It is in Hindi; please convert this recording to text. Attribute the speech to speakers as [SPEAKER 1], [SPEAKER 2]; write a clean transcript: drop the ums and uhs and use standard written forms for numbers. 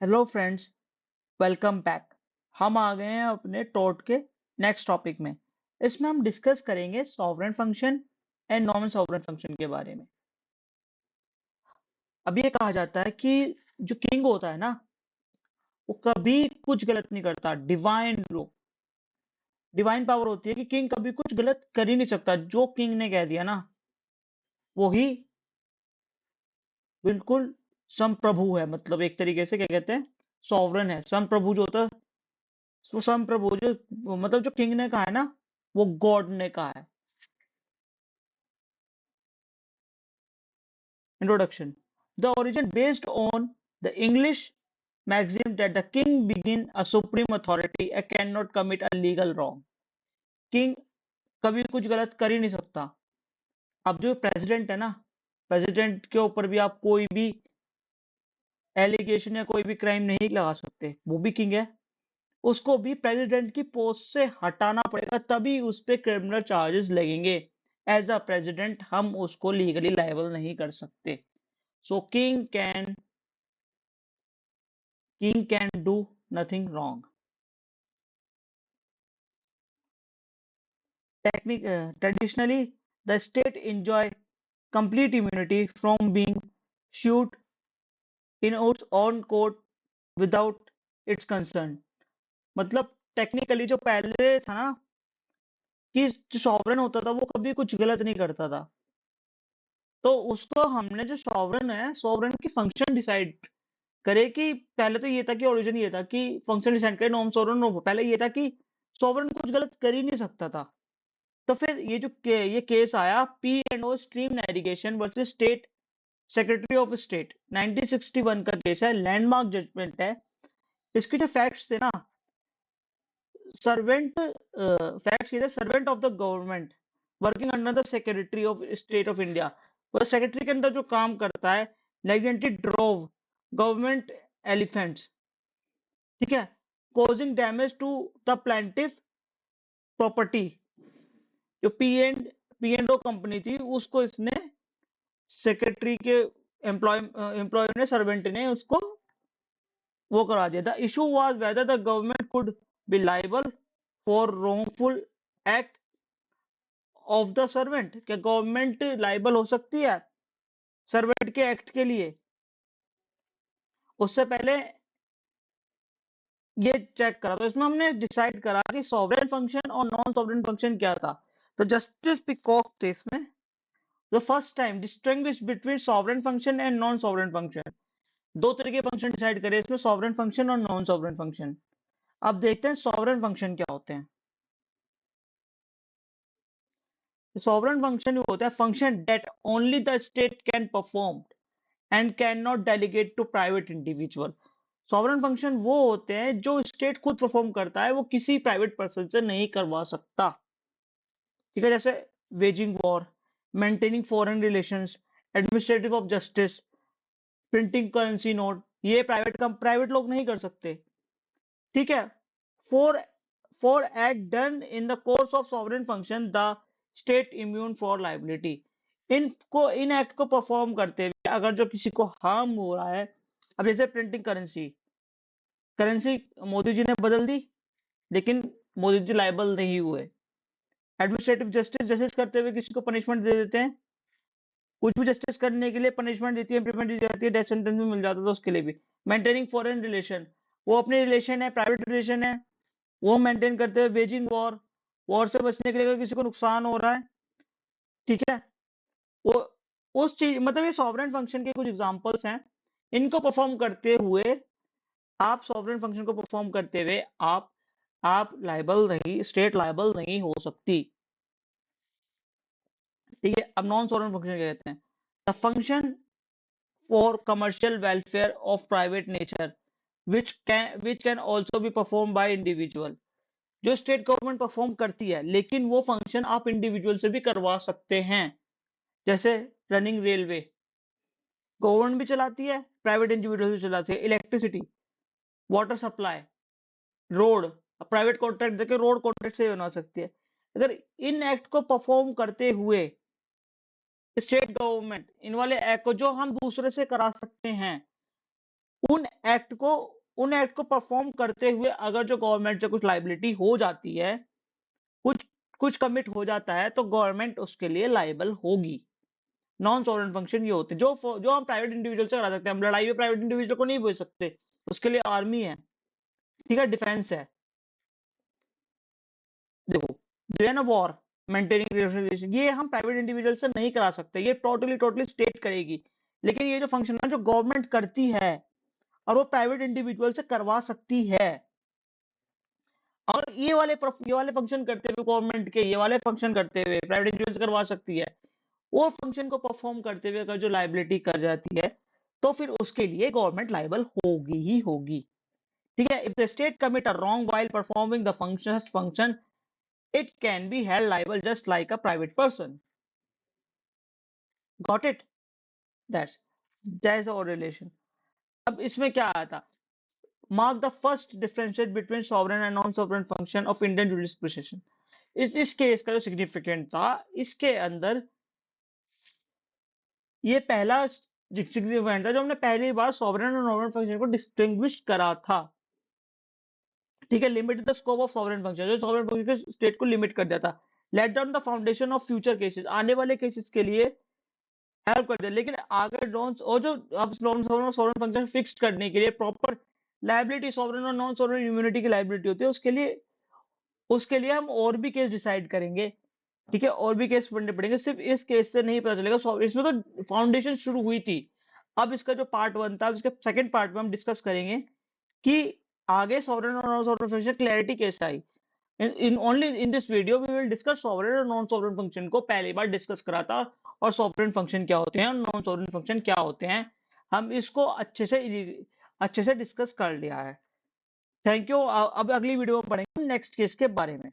[SPEAKER 1] Hello friends, welcome back. हम आ गए हैं अपने टॉट के नेक्स्ट टॉपिक में। इसमें हम डिस्कस करेंगे sovereign function and non sovereign function के बारे में। अब ये कहा जाता है कि जो किंग होता है ना, वो कभी कुछ गलत नहीं करता। डिवाइन पावर होती है कि किंग कभी कुछ गलत कर ही नहीं सकता। जो किंग ने कह दिया ना, वो ही बिल्कुल संप्रभु है। मतलब एक तरीके से क्या कहते हैं, सॉवरेन है। संप्रभु जो होता है, वो संप्रभु जो मतलब जो किंग ने कहा है ना, वो गॉड ने कहा है। Introduction. The origin based on the English maxim that the king being a supreme authority and cannot commit a legal wrong. King कभी कुछ गलत कर ही नहीं सकता। अब जो प्रेसिडेंट है ना, प्रेसिडेंट के ऊपर भी आप कोई भी एलिगेशन या कोई भी क्राइम नहीं लगा सकते। वो भी किंग है। उसको भी प्रेसिडेंट की पोस्ट से हटाना पड़ेगा, तभी उस पे क्रिमिनल चार्जेस लगेंगे। एज अ प्रेसिडेंट हम उसको लीगली लायबल नहीं कर सकते। सो king can do nothing wrong. Traditionally, the state enjoy complete immunity from being sued in its own court without its consent. मतलब टेक्निकली जो पहले था ना, कि जो सॉवरेन होता था वो कभी कुछ गलत नहीं करता था। तो उसको हमने जो सॉवरेन है, सॉवरेन की फंक्शन डिसाइड करे कि पहले तो ये था कि ओरिजिन ये था कि फंक्शन डिसाइड करे नॉन सॉवरेन। पहले ये था कि सॉवरेन कुछ गलत कर ही नहीं सकता था। तो फिर ये केस आया, P and O stream navigation versus state secretary of state. 1961 का केस है, लैंडमार्क जजमेंट है। इसके जो फैक्ट्स थे ना, सर्वेंट फैक्ट्स ये थे, servant of the government working under the secretary of state of India. वो सेक्रेटरी के अंदर जो काम करता है, लेजेंडरी ड्रोव गवर्नमेंट एलिफेंट्स, ठीक है, कॉजिंग डैमेज टू द प्लांटिव प्रॉपर्टी। जो पी एंड ओ कंपनी थी, उसको इसने सेक्रेटरी के एम्प्लॉय ने, सर्वेंट ने उसको वो करा दिया। The issue was whether the government could be liable for wrongful act of the servant. क्या गवर्नमेंट लाइबल हो सकती है सर्वेंट के एक्ट के लिए? उससे पहले ये चेक करा। तो इसमें हमने डिसाइड करा कि सॉवरेन फंक्शन और नॉन सॉवरेन फंक्शन क्या था। तो जस्टिस पिकॉक थे इसमें the first time distinguish between sovereign function and non sovereign function. दो तरह के फंक्शन डिसाइड करे इसमें, सॉवरेन फंक्शन और नॉन सॉवरेन फंक्शन। अब देखते हैं सॉवरेन फंक्शन क्या होते हैं। सॉवरेन फंक्शन होता है function that only the state can perform and can not delegate to private individual. Sovereign function वो होते हैं जो स्टेट खुद परफॉर्म करता है, वो किसी प्राइवेट पर्सन से नहीं करवा सकता। ठीक है, जैसे waging war, maintaining foreign relations, administrative of justice, printing currency note, ये प्राइवेट लोग नहीं कर सकते। ठीक है। For for act done in the course of sovereign function the state immune for liability. In act को परफॉर्म करते हुए अगर जो किसी को हार्म हो रहा है, अब जैसे printing currency, currency Modi ji ने बदल दी, लेकिन मोदी जी लाइबल नहीं हुए। एडमिनिस्ट्रेटिव जस्टिस, जस्टिस करते हुए किसी को पनिशमेंट दे देते हैं, कुछ भी जस्टिस करने के लिए पनिशमेंट देती है, इम्प्लीमेंट दी जाती है, डेथ सेंटेंस भी मिल जाता था उसके लिए भी। मेंटेनिंग फॉरेन रिलेशन, वो अपने रिलेशन है, प्राइवेट रिलेशन है, वो मेंटेन करते हुए। वेजिंग वॉर, वॉर से बचने के लिए अगर किसी को नुकसान हो रहा है, ठीक है, वो उस चीज, मतलब ये सॉवरेन फंक्शन के कुछ एग्जांपल्स हैं। इनको परफॉर्म करते हुए, आप सॉवरेन फंक्शन को परफॉर्म करते हुए आप लायबल नहीं, स्टेट लायबल नहीं हो सकती। ठीक है। अब नॉन सॉवरेन फंक्शन क्या कहते हैं? The function for commercial welfare of private nature which can also be performed by individual। जो स्टेट गवर्नमेंट परफॉर्म करती है, लेकिन वो फंक्शन आप इंडिविजुअल से भी करवा सकते हैं। जैसे रनिंग रेलवे गवर्नमेंट भी चलाती है, प्राइवेट इंडिविजुअल भी चलाती है। Electricity, water supply, road, private contract देके रोड कॉन्ट्रैक्ट से बना सकती है। अगर इन एक्ट को परफॉर्म करते हुए स्टेट गवर्नमेंट इन वाले एक्ट को जो हम दूसरे से करा सकते हैं, उन एक्ट को परफॉर्म करते हुए अगर जो गवर्नमेंट से कुछ लाइबिलिटी हो जाती है, कुछ कुछ कमिट हो जाता है, तो गवर्नमेंट उसके लिए लाइबल होगी। नॉन सॉवरेन फंक्शन ये होते हैं जो हम प्राइवेट इंडिविजुअल से करा सकते हैं। हम लड़ाई में प्राइवेट इंडिविजुअल को नहीं भेज सकते, उसके लिए आर्मी है, ठीक है, डिफेंस है। देखो, जो है ना वॉर, मेंटेनिंग रिलेशन, ये हम प्राइवेट इंडिविजुअल से नहीं करा सकते, ये टोटली टोटली स्टेट करेगी। लेकिन ये जो फंक्शन है जो गवर्नमेंट करती है और वो प्राइवेट इंडिविजुअल से करवा सकती है, और ये वाले फंक्शन करते हुए गवर्नमेंट के, ये वाले फंक्शन करते हुए प्राइवेट इंडिविजुअल से करवा सकती है, वो फंक्शन को परफॉर्म करते हुए अगर जो लाइबिलिटी कर जाती है, तो फिर उसके लिए गवर्नमेंट लाइबल होगी ही होगी। ठीक है, if the state commit a wrong while performing the function, it can be held liable just like a private person. Got it? That's our relation. अब इसमें क्या आया था? Mark the first differentiate between sovereign and non-sovereign function of Indian jurisprudence. इस केस का जो सिग्निफिकेंट था, इसके अंदर ये पहला सिग्निफिकेंट था जो हमने पहली बार सॉवरेन और नॉन फंक्शन को डिस्टिंग्विश करा था। ठीक है, limit the scope of sovereign function, जो सॉवरेन फंक्शन स्टेट को लिमिट कर दिया था। Laid down the foundation of future cases, आने वाले केसेस के लिए हेल्प कर दिया। लेकिन आगे नॉन और जो अब नॉन सॉवरेन और सॉवरेन फंक्शन फिक्स करने के लिए प्रॉपर लायबिलिटी, सॉवरेन और नॉन सॉवरेन इम्यूनिटी की लायबिलिटी होती है, उसके लिए हम और भी केस डिसाइड करेंगे। ठीक है, और भी केस पढ़ने पड़ेंगे, सिर्फ इस केस से नहीं पता चलेगा। इसमें तो फाउंडेशन शुरू हुई थी। अब इसका जो पार्ट 1 था, इसके सेकंड पार्ट में हम डिस्कस करेंगे कि आगे सॉवरेन और नॉन सॉवरेन फंक्शन क्लैरिटी कैसे आई। In this video we will discuss sovereign और नॉन सॉवरेन फंक्शन को पहली बार डिस्कस करा था, और सॉवरेन फंक्शन क्या होते हैं और नॉन सॉवरेन फंक्शन क्या होते हैं, हम इसको अच्छे से डिस्कस कर लिया है। Thank you. अब अगली वीडियो में पढ़ेंगे नेक्स्ट केस के बारे में।